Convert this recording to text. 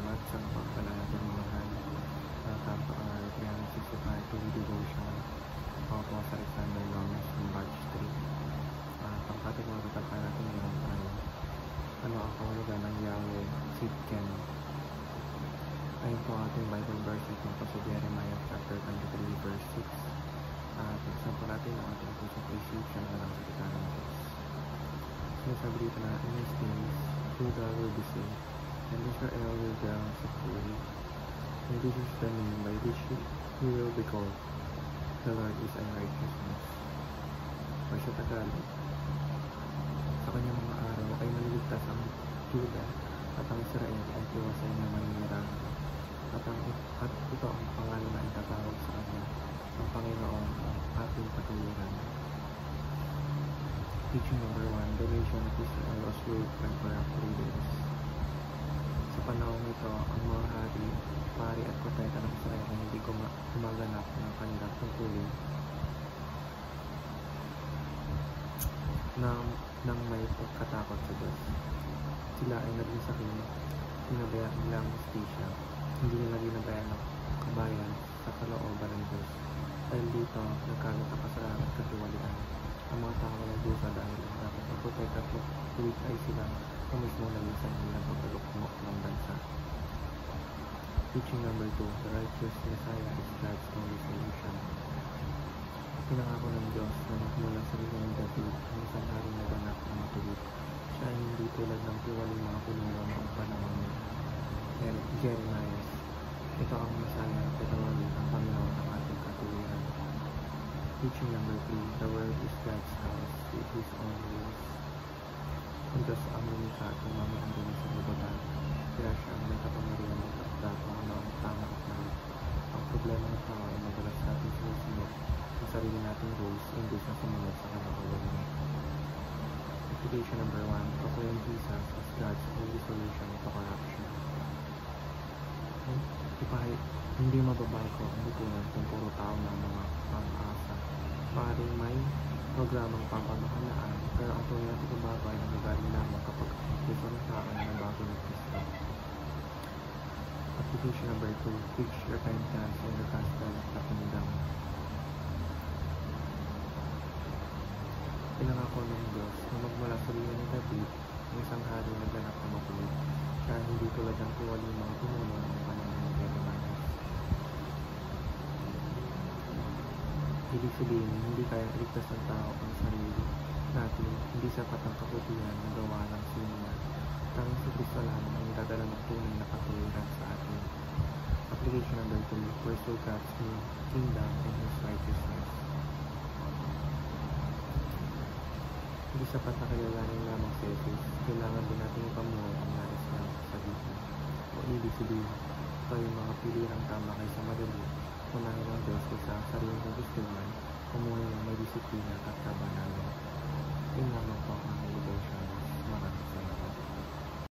salamat sa mapagpala natin mahal. Tampa R 365 to devotion. Ako po sa Alexander Gomez from March 3. Pangkating mga tatalakay natin ngayon ay ano ang kahulugan ng Yahweh, Sidken. Ayun po ang ating Bible verse ito po sa Jeremiah chapter 23 verse 6. Pagsan po natin ang ating pusong prescription na lang sa kita ng Diyos. Sinasabi dito na in his days, Judah will be saved, and Israel will dwell securely. And this is the name by which he will be called. The Lord is our righteousness. O sa Tagalog, sa kanyang mga araw ay maliligtas ang Judah at ang Israel ay tiwasay na manira. At ito ang pangalan na itatawag sa kanya, ang Panginoon ang ating katuwiran. Teaching number 1, the nation of Israel was ruled by corrupt leaders. Sa panahon ito, ang mga hari, pari at propeta ng Israel ay hindi gumaganap ng kanilang tungkulin nang may pagkatakot sa Diyos. Sila ay naging sakin, pinabayaan nila ang justisya, hindi nila ginabayan ng kabayan sa kalooban ng Diyos. Dahil dito, nagkalat ang kasalanan at katiwalian. Ang mga tao ay dusa dahil dapat magprotekta at tuwid ay sila ang mismo naging sa nilang pagkalukmok ng bansa. Teaching number 2, the righteous Messiah is God's only solution. Pinangako ng Diyos na magmula sa linya ng David ang isang hari na ganap na matuwid. Siya ay hindi tulad ng tiwaling mga pinuno noong panahon ni Jeremiah. Ito ang Messiah at tinawagin ang Panginoon ng ating katuwiran. Teaching number 3, the world is God's house with His own rules. Ang Diyos ang lumikha at tumamihan din sa libutan. Kaya siya ang may kapangyarihan ng takda kung ano ang tama at mali. Ang problema ng tao ay madalas natin sinusunod ang sarili nating rules imbes na sumunod sa kalooban niya. Application number 1, proclaim Jesus as God's only solution to corruption. Hindi mababago ang lipunan kung puro tao na mga pang-asa. Maaaring may programang pamamahalaan, pero ang tunay na pagbabago ay nangyayari lamang kapag ang puso ng tao ay nabago ng Kristo. Application number 2, preach repentance in the gospel of the kingdom. Pinangako ng Diyos na magmula sa linya ni David ang isang hari na ganap na matuwid. Siya hindi tulad ng tiwaling mga pinuno ng panahon ng Jeremiah. Ibig sabihin, hindi kayang iligtas ng tao ang sarili natin, hindi sapat ang kabutihan na gawa ng siniya. Tanging si Kristo lamang ang dadala ng tunay na katuwiran sa atin. Application number 3, pursue God's kingdom and His righteousness. Hindi sapat na kilalanin lamang si Jesus, kailangan din natin ipamuhay ang nais ng sabihin. O ibig sabihin, ito yung mga pilirang tama kaysa madali, unahin ng Diyos kaysa sariling kagustuhan, pumuhay ng may disiplina at kabanalan. Yun lamang po ang devotion. Maraming salamat.